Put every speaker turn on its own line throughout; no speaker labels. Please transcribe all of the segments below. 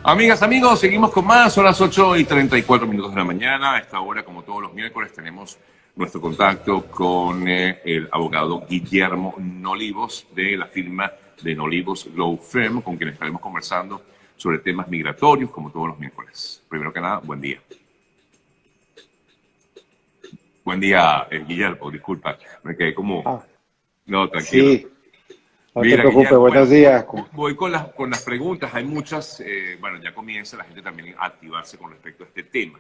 Amigas, amigos, seguimos con más. Son las 8:34 de la mañana. A esta hora, como todos los miércoles, tenemos nuestro contacto con el abogado Guillermo Nolivos de la firma de Nolivos Law Firm, con quien estaremos conversando sobre temas migratorios, como todos los miércoles. Primero que nada, buen día. Buen día, Guillermo, disculpa, me quedé como... No, tranquilo.
Sí, no te
Mira,
preocupes,
Guillermo, bueno,
buenos días.
voy con las preguntas. Hay muchas, bueno, ya comienza la gente también a activarse con respecto a este tema.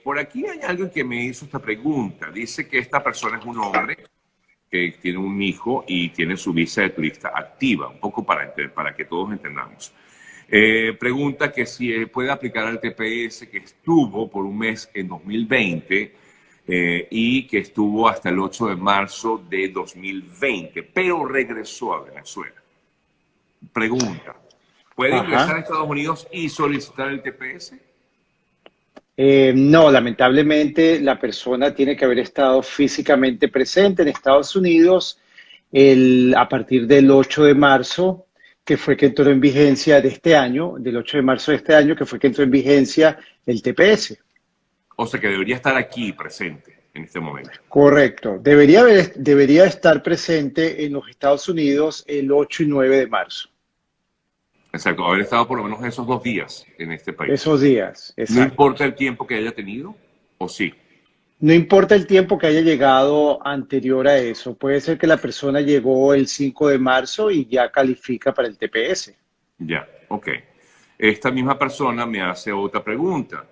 Por aquí hay alguien que me hizo esta pregunta. Dice que esta persona es un hombre que tiene un hijo y tiene su visa de turista activa, un poco para que todos entendamos. Pregunta que si puede aplicar al TPS, que estuvo por un mes en 2020 y que estuvo hasta el 8 de marzo de 2020, pero regresó a Venezuela. Pregunta, ¿puede ingresar a
Ajá.
Estados Unidos y solicitar el TPS?
No, lamentablemente la persona tiene que haber estado físicamente presente en Estados Unidos a partir del 8 de marzo, que fue que entró en vigencia de este año, del 8 de marzo de este año, que fue que entró en vigencia el TPS.
O sea que debería estar aquí presente en este momento.
Correcto. Debería estar presente en los Estados Unidos el 8 y 9 de marzo.
Exacto, haber estado por lo menos esos 2 días en este país.
Esos días,
No
exacto.
importa el tiempo que haya tenido, ¿o sí?
No importa el tiempo que haya llegado anterior a eso, puede ser que la persona llegó el 5 de marzo y ya califica para el TPS.
Ya, ok. Esta misma persona me hace otra pregunta.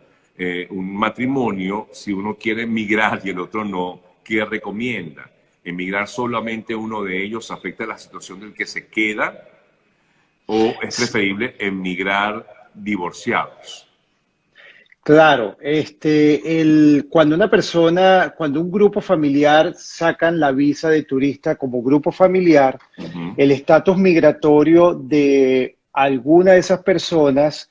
Un matrimonio, si uno quiere emigrar y el otro no, ¿qué recomienda? ¿Emigrar solamente uno de ellos afecta la situación del que se queda o es preferible emigrar divorciados?
Claro, cuando un grupo familiar sacan la visa de turista como grupo familiar,
Ujú.
el estatus migratorio de alguna de esas personas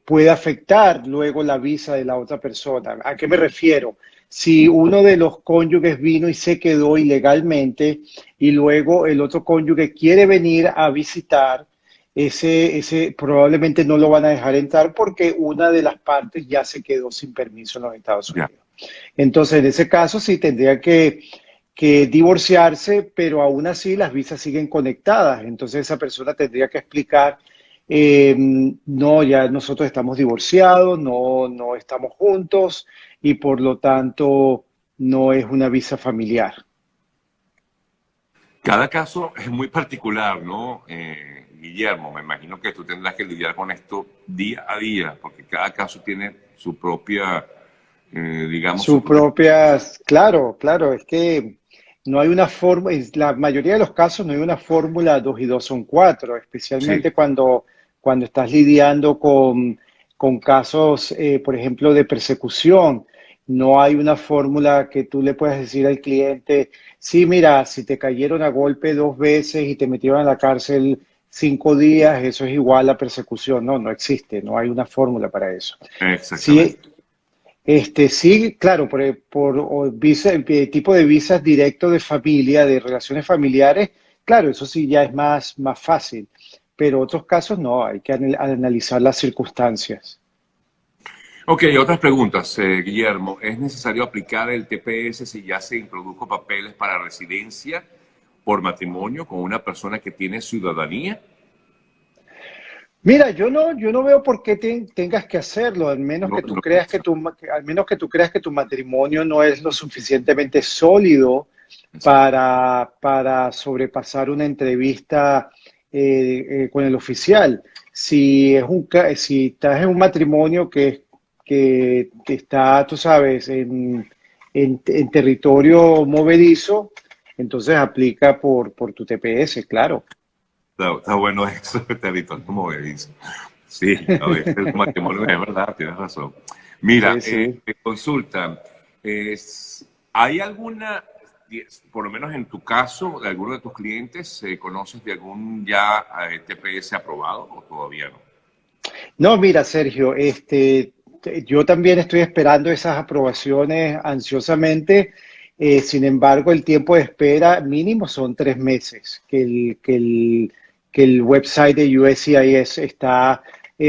puede afectar luego la visa de la otra persona. ¿A qué me refiero? Si uno de los cónyuges vino y se quedó ilegalmente y luego el otro cónyuge quiere venir a visitar, ese probablemente no lo van a dejar entrar porque una de las partes ya se quedó sin permiso en los Estados
Ya.
Unidos. Entonces, en ese caso sí tendría que divorciarse, pero aún así las visas siguen conectadas. Entonces esa persona tendría que explicar, no, ya nosotros estamos divorciados, no estamos juntos y por lo tanto no es una visa familiar.
Cada caso es muy particular, ¿no? Guillermo, me imagino que tú tendrás que lidiar con esto día a día, porque cada caso tiene su propia, digamos, su
Sus
propia...
propias, claro, claro, es que no hay una fórmula, en la mayoría de los casos no hay una fórmula 2 y 2 son 4,
Sí,
especialmente cuando estás lidiando con casos, por ejemplo, de persecución. No hay una fórmula que tú le puedas decir al cliente, sí, mira, si te cayeron a golpe 2 veces y te metieron a la cárcel 5 días, eso es igual a persecución. No, no existe, no hay una fórmula para eso. Sí,
exactamente.
sí, claro, el tipo de visas directo de familia, de relaciones familiares, claro, eso sí ya es más fácil, pero otros casos no, hay que analizar las circunstancias.
Ok, otras preguntas, Guillermo. ¿Es necesario aplicar el TPS si ya se introdujo papeles para residencia por matrimonio con una persona que tiene ciudadanía?
Mira, yo no veo por qué tengas que hacerlo,
No, no pienso.
al menos que tú creas que tu matrimonio no es lo suficientemente sólido
Exacto.
para sobrepasar una entrevista con el oficial. Si estás en un matrimonio que está, tú sabes, en territorio movedizo, entonces aplica por tu TPS, claro.
Está bueno eso, territorio, como me dice. Sí, a veces el matrimonio es verdad, tienes razón. Mira,
Sí, sí.
te consulta, ¿hay alguna, por lo menos en tu caso, de alguno de tus clientes, conoces de algún ya TPS aprobado o todavía no?
No, mira, Sergio, yo también estoy esperando esas aprobaciones ansiosamente. Sin embargo, el tiempo de espera mínimo son 3 meses, que el website de USCIS está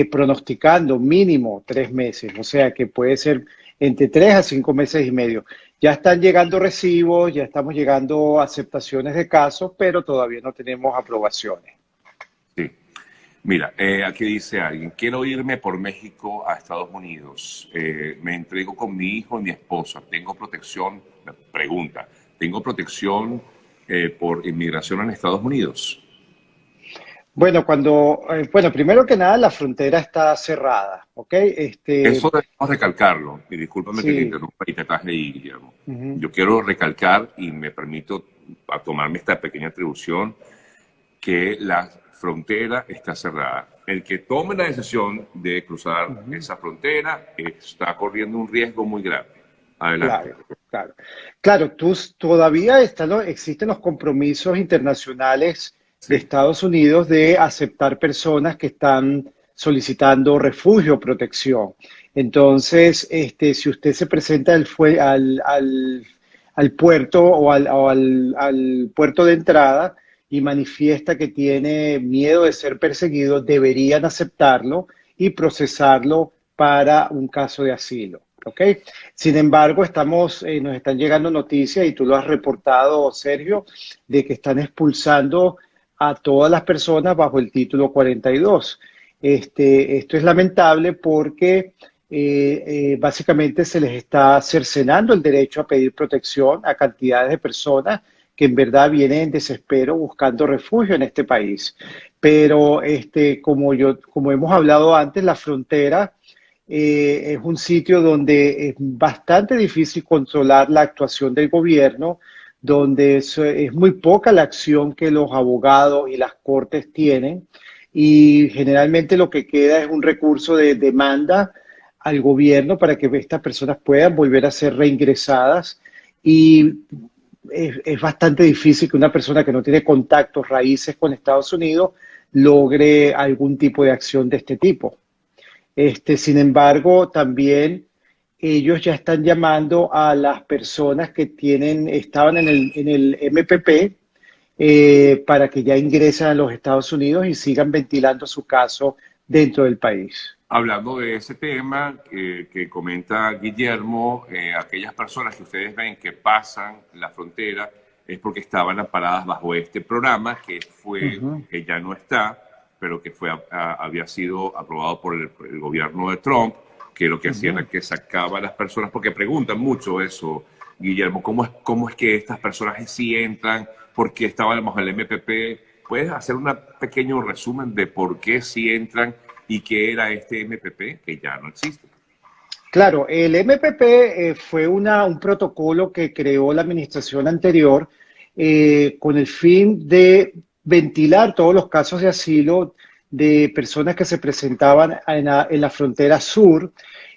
pronosticando mínimo 3 meses, o sea que puede ser entre 3 a 5 meses y medio. Ya están llegando recibos, ya estamos llegando a aceptaciones de casos, pero todavía no tenemos aprobaciones.
Sí. Mira, aquí dice alguien, quiero irme por México a Estados Unidos. Me entrego con mi hijo y mi esposa. ¿Tengo protección? Pregunta, ¿tengo protección por inmigración en Estados Unidos?
Bueno, bueno, primero que nada, la frontera está cerrada, ¿ok?
Eso debemos recalcarlo, y discúlpame que te
Sí.
interrumpa y te ataje ahí, Guillermo.
Ujú.
Yo quiero recalcar, y me permito a tomarme esta pequeña atribución, que la frontera está cerrada. El que tome la decisión de cruzar
Ujú.
esa frontera está corriendo un riesgo muy grave. Adelante.
Claro, claro. Claro, todavía existen los compromisos internacionales de
Sí.
Estados Unidos de aceptar personas que están solicitando refugio o protección. Entonces, si usted se presenta al puerto o al puerto de entrada y manifiesta que tiene miedo de ser perseguido, deberían aceptarlo y procesarlo para un caso de asilo. ¿Ok? Sin embargo, nos están llegando noticias, y tú lo has reportado, Sergio, de que están expulsando a todas las personas bajo el título 42. Esto es lamentable porque básicamente se les está cercenando el derecho a pedir protección a cantidades de personas que en verdad vienen en desespero buscando refugio en este país. Pero como hemos hablado antes, la frontera es un sitio donde es bastante difícil controlar la actuación del gobierno, donde es muy poca la acción que los abogados y las cortes tienen, y generalmente lo que queda es un recurso de demanda al gobierno para que estas personas puedan volver a ser reingresadas, y es bastante difícil que una persona que no tiene contactos, raíces con Estados Unidos, logre algún tipo de acción de este tipo. Sin embargo, también ellos ya están llamando a las personas que estaban en el MPP, para que ya ingresen a los Estados Unidos y sigan ventilando su caso dentro del país.
Hablando de ese tema que comenta Guillermo, aquellas personas que ustedes ven que pasan la frontera es porque estaban amparadas bajo este programa
Ujú,
que ya no está, pero que había sido aprobado por el gobierno de Trump, que lo que hacía era
ujú.
que sacaba a las personas, porque preguntan mucho eso, Guillermo, cómo es que estas personas sí entran? Porque estaban bajo el MPP. ¿Puedes hacer un pequeño resumen de por qué sí entran y qué era este MPP que ya no existe?
Claro, el MPP fue un protocolo que creó la administración anterior, con el fin de ventilar todos los casos de asilo de personas que se presentaban en la frontera sur.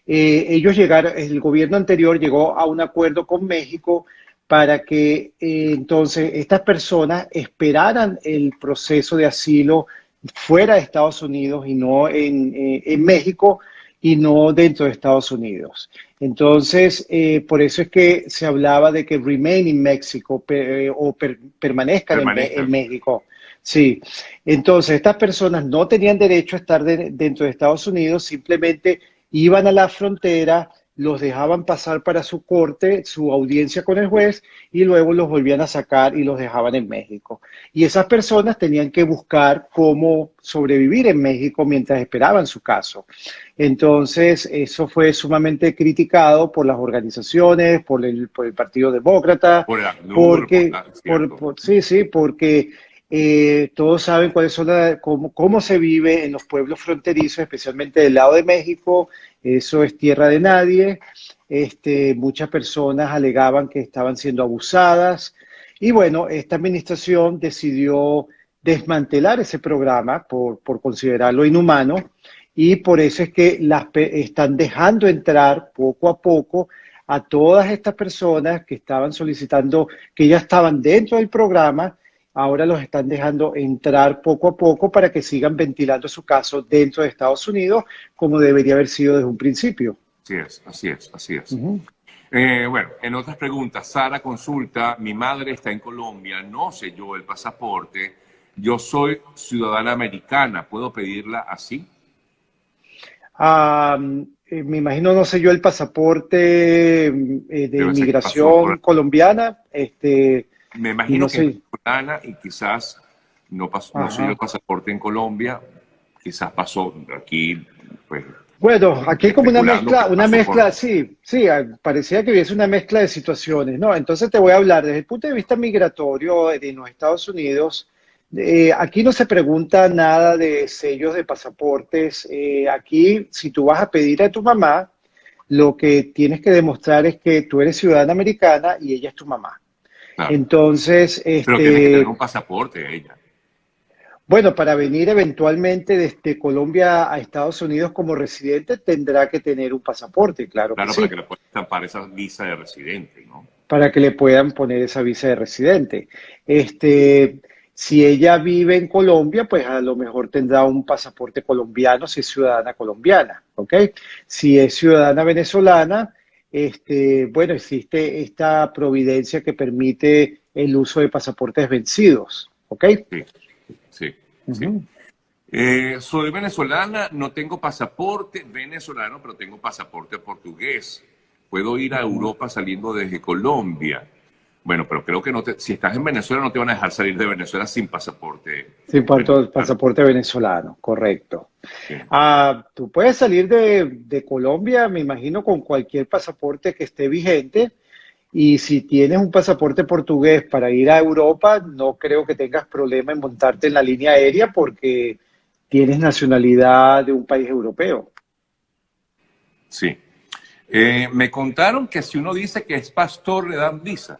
El gobierno anterior llegó a un acuerdo con México para que entonces estas personas esperaran el proceso de asilo fuera de Estados Unidos y no en México, y no dentro de Estados Unidos. Entonces, por eso es que se hablaba de que remain in Mexico, permanezcan en
Permanezcan.
México. Sí, entonces estas personas no tenían derecho a estar dentro de Estados Unidos, simplemente iban a la frontera, los dejaban pasar para su corte, su audiencia con el juez, y luego los volvían a sacar y los dejaban en México. Y esas personas tenían que buscar cómo sobrevivir en México mientras esperaban su caso. Entonces, eso fue sumamente criticado por las organizaciones, por el Partido Demócrata,
Por el ACNUR, cierto.
sí, sí, porque todos saben cómo se vive en los pueblos fronterizos, especialmente del lado de México. Eso es tierra de nadie. Muchas personas alegaban que estaban siendo abusadas. Y bueno, esta administración decidió desmantelar ese programa por considerarlo inhumano, y por eso es que están dejando entrar poco a poco a todas estas personas que estaban solicitando, que ya estaban dentro del programa. Ahora los están dejando entrar poco a poco para que sigan ventilando su caso dentro de Estados Unidos, como debería haber sido desde un principio.
Así es, así es, así es.
Ujú.
Bueno, en otras preguntas, Sara consulta, mi madre está en Colombia, no sé yo el pasaporte, yo soy ciudadana americana, ¿puedo pedirla así?
Ah, me imagino, no sé yo, el pasaporte de
Debe ser que pasó
inmigración
por...
colombiana,
Me
y no
imagino que es
sé.
venezolana y quizás no, pasó, no sé yo el
Ajá.
pasaporte en Colombia, quizás pasó aquí, pues
Bueno, aquí hay como
especulando que
una
pasó por...
mezcla, sí, sí, parecía que hubiese una mezcla de situaciones, ¿no? Entonces te voy a hablar desde el punto de vista migratorio en los Estados Unidos. Aquí no se pregunta nada de sellos de pasaportes. Aquí, si tú vas a pedir a tu mamá, lo que tienes que demostrar es que tú eres ciudadana americana y ella es tu mamá.
Claro,
Entonces,
pero tiene que tener un pasaporte ella,
bueno, para venir eventualmente desde Colombia a Estados Unidos como residente tendrá que tener un pasaporte, claro que
claro, para que
sí,
le pueda estampar esa visa de residente, ¿no?
para que le puedan poner esa visa de residente. Este, si ella vive en Colombia, pues a lo mejor tendrá un pasaporte colombiano si es ciudadana colombiana, ¿ok? Si es ciudadana venezolana, bueno, existe esta providencia que permite el uso de pasaportes vencidos, ¿ok?
Sí, sí, sí.
Ujú.
Soy venezolana, no tengo pasaporte venezolano, pero tengo pasaporte portugués. Puedo ir a
Ujú.
Europa saliendo desde Colombia. Bueno, pero creo que si estás en Venezuela no te van a dejar salir de Venezuela sin pasaporte
Sí,
venezolano.
pasaporte venezolano, correcto.
Sí.
Tú puedes salir de Colombia, me imagino, con cualquier pasaporte que esté vigente. Y si tienes un pasaporte portugués para ir a Europa, no creo que tengas problema en montarte en la línea aérea porque tienes nacionalidad de un país europeo.
Sí. Me contaron que si uno dice que es pastor le dan visa.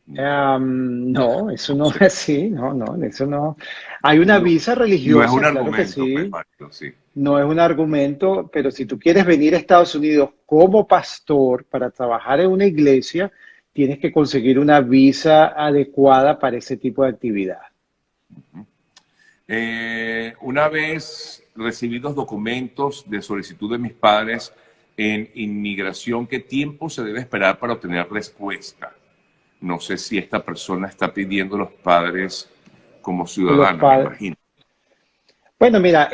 No, eso
No
no es
sé.
así, no, no, eso no. Hay una
No,
visa
no es un
religiosa, claro que
argumento, pues,
sí.
válido, sí.
No es un argumento, pero si tú quieres venir a Estados Unidos como pastor para trabajar en una iglesia, tienes que conseguir una visa adecuada para ese tipo de actividad.
Una vez recibí los documentos de solicitud de mis padres en inmigración, ¿qué tiempo se debe esperar para obtener respuesta? No sé si esta persona está pidiendo los padres como
Los
ciudadana, me
padres.
imagino.
Bueno, mira,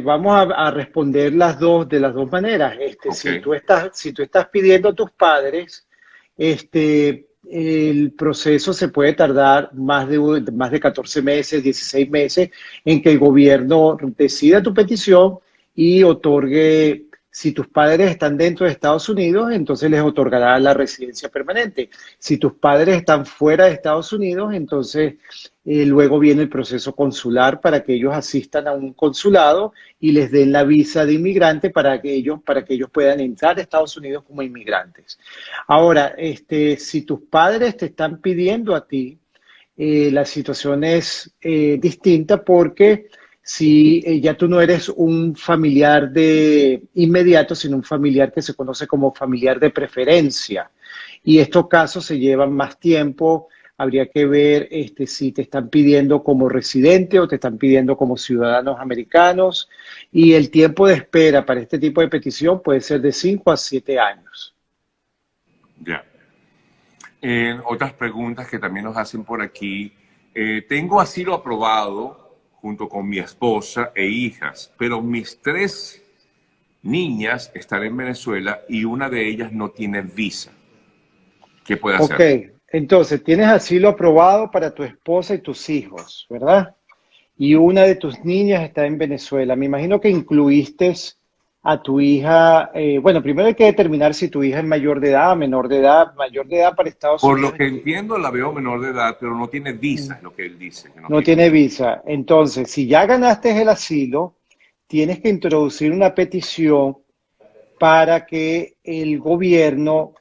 vamos a responder las dos de las dos maneras.
Ok,
Si tú estás pidiendo a tus padres, el proceso se puede tardar más de 14 meses, 16 meses, en que el gobierno decida tu petición y otorgue, si tus padres están dentro de Estados Unidos, entonces les otorgará la residencia permanente. Si tus padres están fuera de Estados Unidos, entonces luego viene el proceso consular para que ellos asistan a un consulado y les den la visa de inmigrante para que ellos puedan entrar a Estados Unidos como inmigrantes. Ahora, si tus padres te están pidiendo a ti, la situación es distinta porque si ya tú no eres un familiar de inmediato, sino un familiar que se conoce como familiar de preferencia. Y estos casos se llevan más tiempo. Habría que ver si te están pidiendo como residente o te están pidiendo como ciudadanos americanos. Y el tiempo de espera para este tipo de petición puede ser de 5 a 7 años.
ya. Otras preguntas que también nos hacen por aquí. Tengo asilo aprobado junto con mi esposa e hijas, pero mis tres niñas están en Venezuela y una de ellas no tiene visa. ¿Qué puede
Ok,
hacer?
entonces tienes asilo aprobado para tu esposa y tus hijos, ¿verdad? Y una de tus niñas está en Venezuela. Me imagino que incluiste a tu hija. Bueno, primero hay que determinar si tu hija es mayor de edad, menor de edad, mayor de edad para Estados
Por lo
Unidos.
que entiendo, la veo menor de edad, pero no tiene visa, es lo que él dice, que no
No
tiene
tiene
visa.
visa. Entonces, si ya ganaste el asilo, tienes que introducir una petición para que el gobierno,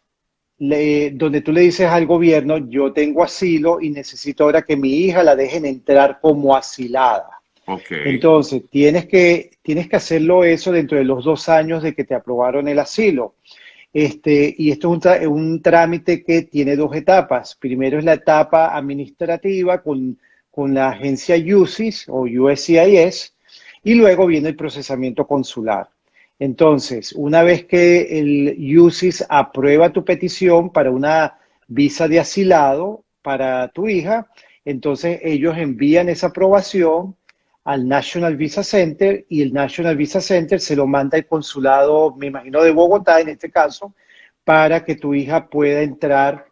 donde tú le dices al gobierno, yo tengo asilo y necesito ahora que mi hija la dejen entrar como asilada.
Ok,
Entonces, tienes que hacerlo eso dentro de los 2 años de que te aprobaron el asilo. Y esto es un trámite que tiene dos etapas. Primero es la etapa administrativa con la agencia USIS o USCIS y luego viene el procesamiento consular. Entonces, una vez que el UCIS aprueba tu petición para una visa de asilado para tu hija, entonces ellos envían esa aprobación al National Visa Center y el National Visa Center se lo manda al consulado, me imagino de Bogotá en este caso, para que tu hija pueda entrar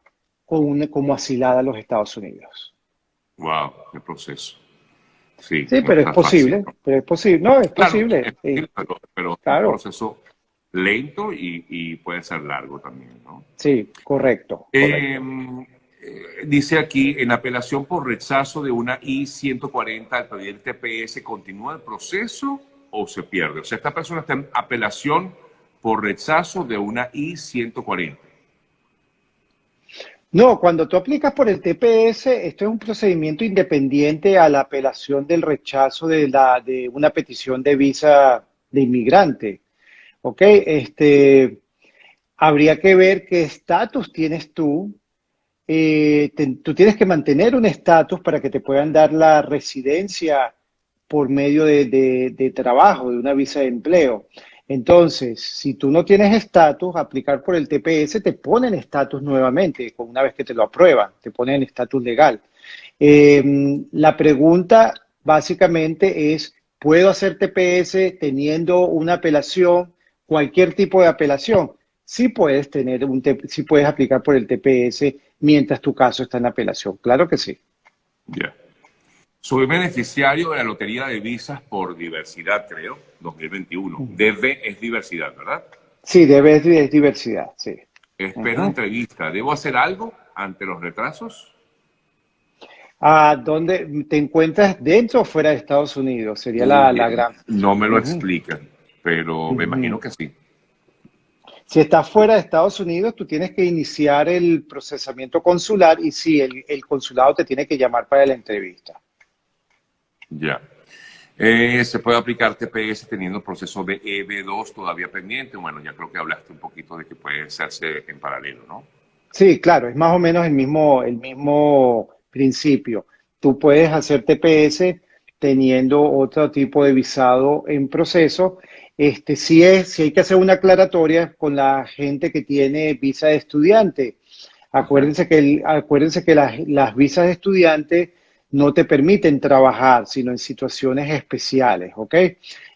como asilada a los Estados Unidos.
Wow, qué proceso. Sí,
Sí,
no
pero es
está fácil,
posible,
¿no?
pero es posible, no, es
Claro,
posible,
es posible, pero es un
claro,
proceso lento y puede ser largo también, ¿no?
sí, correcto,
Eh,
correcto.
dice aquí, en apelación por rechazo de una I-140 al pedir TPS, ¿continúa el proceso o se pierde? O sea, esta persona está en apelación por rechazo de una I-140.
No, cuando tú aplicas por el TPS, esto es un procedimiento independiente a la apelación del rechazo de una petición de visa de inmigrante. ¿Ok? Habría que ver qué estatus tienes tú. Tú tienes que mantener un estatus para que te puedan dar la residencia por medio de trabajo, de una visa de empleo. Entonces, si tú no tienes estatus, aplicar por el TPS te ponen estatus nuevamente, una vez que te lo aprueban, te ponen estatus legal. La pregunta básicamente es, ¿puedo hacer TPS teniendo una apelación, cualquier tipo de apelación? Sí puedes sí puedes aplicar por el TPS mientras tu caso está en apelación. Claro que sí.
Ya. Soy beneficiario de la Lotería de Visas por Diversidad, creo, 2021. DV es diversidad, ¿verdad?
Sí, es diversidad, sí.
Espero
Ujú.
entrevista. ¿Debo hacer algo ante los retrasos?
¿A dónde te encuentras dentro o fuera de Estados Unidos? Sería la gran.
No me lo
Ujú,
explican, pero me
ujú.
imagino que sí.
Si estás fuera de Estados Unidos, tú tienes que iniciar el procesamiento consular y sí, el consulado te tiene que llamar para la entrevista.
Ya. ¿Se puede aplicar TPS teniendo el proceso de EB2 todavía pendiente? Bueno, ya creo que hablaste un poquito de que puede hacerse en paralelo, ¿no?
Sí, claro, es más o menos el mismo principio. Tú puedes hacer TPS teniendo otro tipo de visado en proceso. Si hay que hacer una aclaratoria con la gente que tiene visa de estudiante.
Ujú.
Acuérdense que las visas de estudiante no te permiten trabajar, sino en situaciones especiales, ¿ok?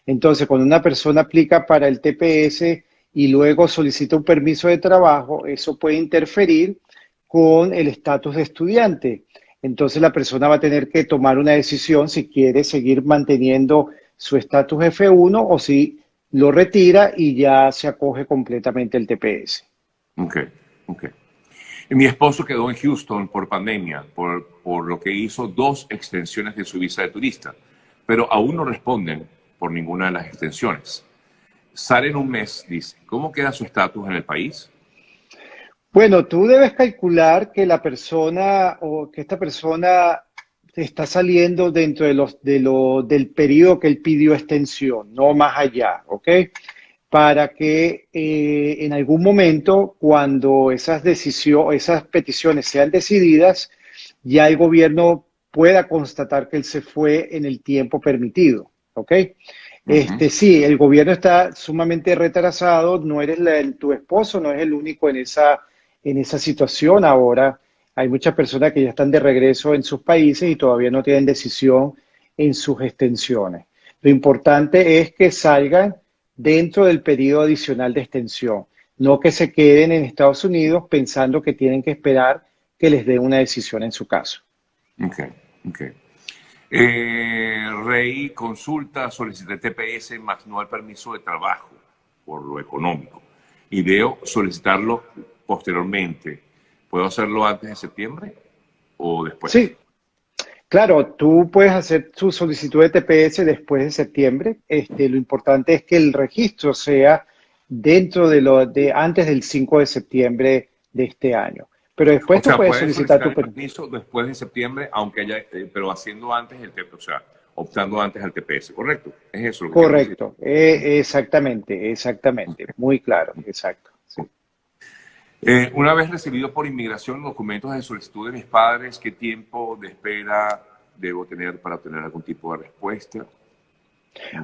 Entonces, cuando una persona aplica para el TPS y luego solicita un permiso de trabajo, eso puede interferir con el estatus de estudiante. Entonces, la persona va a tener que tomar una decisión si quiere seguir manteniendo su estatus F1 o si lo retira y ya se acoge completamente el TPS.
Ok, ok. Mi esposo quedó en Houston por pandemia, por lo que hizo 2 extensiones de su visa de turista, pero aún no responden por ninguna de las extensiones. Sale en un mes, dice. ¿Cómo queda su estatus en el país?
Bueno, tú debes calcular que la persona o que esta persona está saliendo dentro del periodo que él pidió extensión, no más allá, ¿ok? Para que en algún momento, cuando esas peticiones sean decididas, ya el gobierno pueda constatar que él se fue en el tiempo permitido, ¿ok?
Ujú.
Sí, el gobierno está sumamente retrasado, no eres tu esposo, no es el único en esa situación ahora. Hay muchas personas que ya están de regreso en sus países y todavía no tienen decisión en sus extensiones. Lo importante es que salgan dentro del periodo adicional de extensión, no que se queden en Estados Unidos pensando que tienen que esperar que les den una decisión en su caso.
Ok, ok. Rey consulta, solicité TPS más no el permiso de trabajo por lo económico y debo solicitarlo posteriormente. ¿Puedo hacerlo antes de septiembre o después?
Sí, claro, tú puedes hacer tu solicitud de TPS después de septiembre. Lo importante es que el registro sea dentro de antes del 5 de septiembre de este año. Pero
O
después tú
sea,
puedes
puedes
solicitar
solicitar
tu
el
permiso.
permiso después de septiembre, aunque haya, pero haciendo antes el TPS, o sea, optando antes al TPS, ¿correcto? Es eso lo que quiero decir.
Correcto, exactamente, exactamente, muy claro, exacto. Sí.
Una vez recibido por inmigración los documentos de solicitud de mis padres, ¿qué tiempo de espera debo tener para obtener algún tipo de respuesta?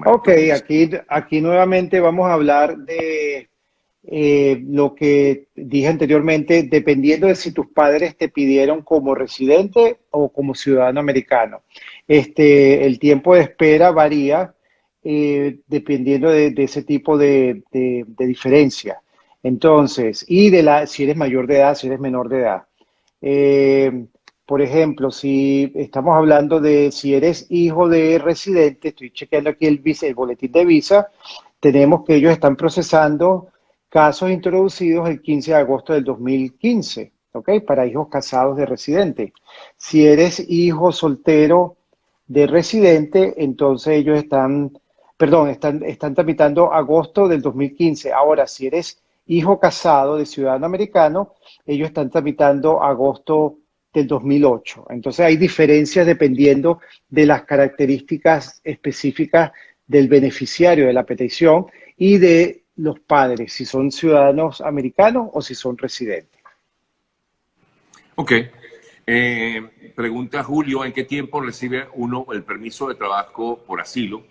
Ok,
Entonces,
aquí nuevamente vamos a hablar de lo que dije anteriormente, dependiendo de si tus padres te pidieron como residente o como ciudadano americano. El tiempo de espera varía dependiendo de ese tipo de diferencia. Entonces, y si eres mayor de edad, si eres menor de edad. Eh, por ejemplo, si estamos hablando de si eres hijo de residente, estoy chequeando aquí el boletín de visa, tenemos que ellos están procesando casos introducidos el 15 de agosto del 2015, ¿ok? Para hijos casados de residente. Si eres hijo soltero de residente, entonces ellos están tramitando agosto del 2015. Ahora, si eres hijo casado de ciudadano americano, ellos están tramitando agosto del 2008. Entonces hay diferencias dependiendo de las características específicas del beneficiario de la petición y de los padres, si son ciudadanos americanos o si son residentes.
ok. Pregunta Julio, ¿en qué tiempo recibe uno el permiso de trabajo por asilo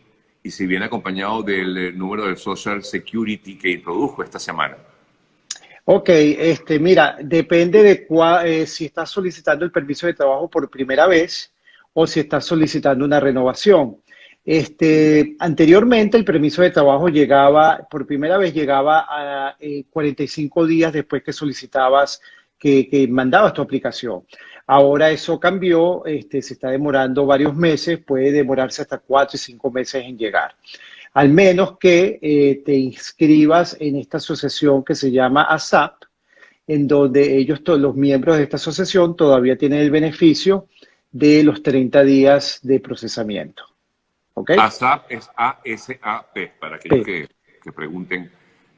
y si viene acompañado del número del Social Security que introdujo esta semana?
Ok, mira, depende de si estás solicitando el permiso de trabajo por primera vez o si estás solicitando una renovación. Anteriormente el permiso de trabajo por primera vez llegaba a 45 días después que solicitabas, que mandabas tu aplicación. Ahora eso cambió, se está demorando varios meses, puede demorarse hasta 4 y 5 meses en llegar al menos que te inscribas en esta asociación que se llama ASAP, en donde los miembros de esta asociación todavía tienen el beneficio de los 30 días de procesamiento. ¿Ok?
ASAP es ASAP, para aquellos
Sí.
que pregunten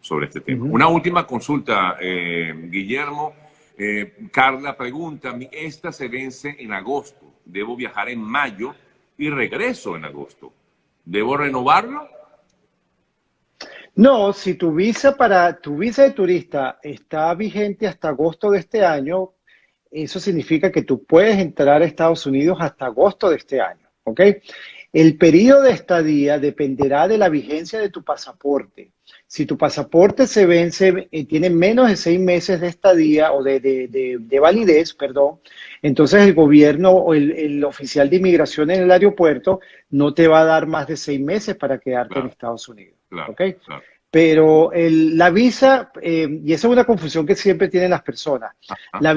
sobre este tema.
Ujú.
Una última consulta, Guillermo. Carla pregunta, esta se vence en agosto, debo viajar en mayo y regreso en agosto. ¿Debo renovarlo?
No, si tu visa de turista está vigente hasta agosto de este año, eso significa que tú puedes entrar a Estados Unidos hasta agosto de este año, ¿ok? El periodo de estadía dependerá de la vigencia de tu pasaporte. Si tu pasaporte se vence, tiene menos de 6 meses de estadía o de validez, perdón, entonces el gobierno o el oficial de inmigración en el aeropuerto no te va a dar más de 6 meses para quedarte en
Claro,
Estados Unidos,
claro,
¿ok?
claro.
Pero la visa, y esa es una confusión que siempre tienen las personas,
Ah,
la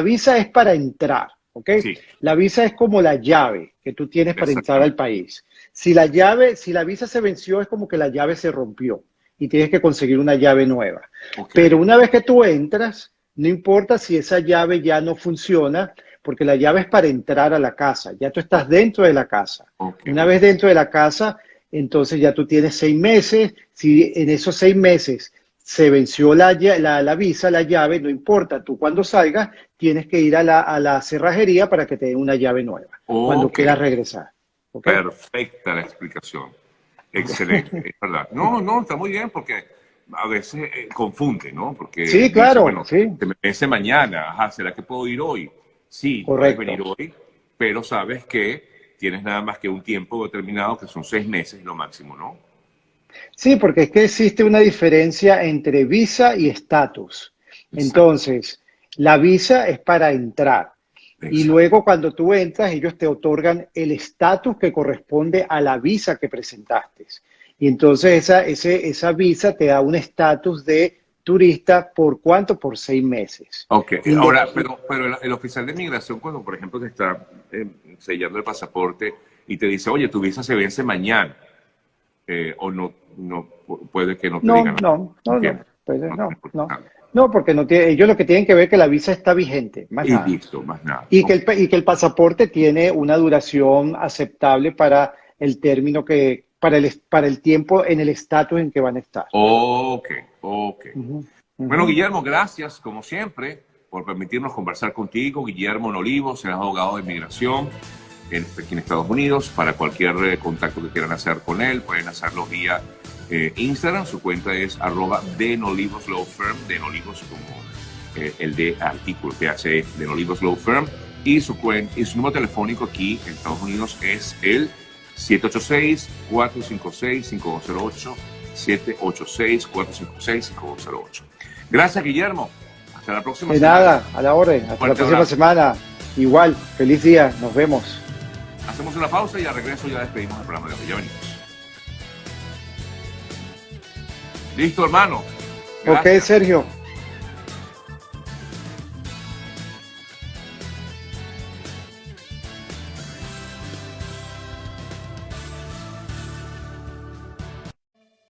visa es para entrar, ¿ok?
sí,
La visa es como la llave que tú tienes para entrar al
exactamente.
país. Si la visa se venció, es como que la llave se rompió y tienes que conseguir una llave nueva.
Ok,
Pero una vez que tú entras, no importa si esa llave ya no funciona, porque la llave es para entrar a la casa. Ya tú estás dentro de la casa.
ok,
Una vez dentro de la casa, entonces ya tú tienes 6 meses. Si en esos 6 meses se venció la visa, la llave, no importa. Tú cuando salgas tienes que ir a la cerrajería para que te den una llave nueva, cuando
ok.
quieras regresar. ¿Ok?
Perfecta la explicación. Excelente, es verdad. No, no, está muy bien porque a veces confunde, ¿no? Porque
Sí,
dice,
claro,
bueno,
sí,
se me vence mañana, ajá, ¿será que puedo ir hoy? Sí, puedes venir
correcto.
hoy, pero sabes que tienes nada más que un tiempo determinado, que son 6 meses lo máximo, ¿no?
Sí, porque es que existe una diferencia entre visa y estatus.
Exacto,
Entonces, la visa es para entrar y
exacto.
luego cuando tú entras, ellos te otorgan el estatus que corresponde a la visa que presentaste. Y entonces esa visa te da un estatus de turista ¿por cuánto? Por 6 meses.
Ok,
Inde-
ahora, pero el oficial de migración, cuando por ejemplo te está sellando el pasaporte y te dice, oye, tu visa se vence mañana, o no, no, puede que no te
No,
digan nada.
no,
No
no, no,
entiendo.
pues,
No tiene
no,
por qué
no.
nada.
No, porque no tiene, ellos lo que tienen que ver es que la visa está vigente, más
Y
nada.
listo, más nada.
Y que
Ok.
y que el pasaporte tiene una duración aceptable para el término para el tiempo en el estatus en que van a estar.
Ok, ok.
Ujú,
Bueno,
ujú.
Guillermo, gracias, como siempre, por permitirnos conversar contigo. Guillermo Nolivos, el abogado de inmigración aquí en Estados Unidos. Para cualquier contacto que quieran hacer con él, pueden hacerlo vía Instagram. Su cuenta es @denolivoslawfirm, denolivos como el de artículo, THE, Denolivos Law Firm. Y su número telefónico aquí en Estados Unidos es el 786-456-5208. 786-456-5208. Gracias, Guillermo. Hasta la próxima
De
semana.
nada, a la orden. Hasta la
Fuerte
próxima
abrazo.
semana. Igual, feliz día. Nos vemos.
Hacemos una pausa y al regreso ya despedimos el programa de hoy. Ya venimos. Listo, hermano.
Ok,
Gracias.
Sergio.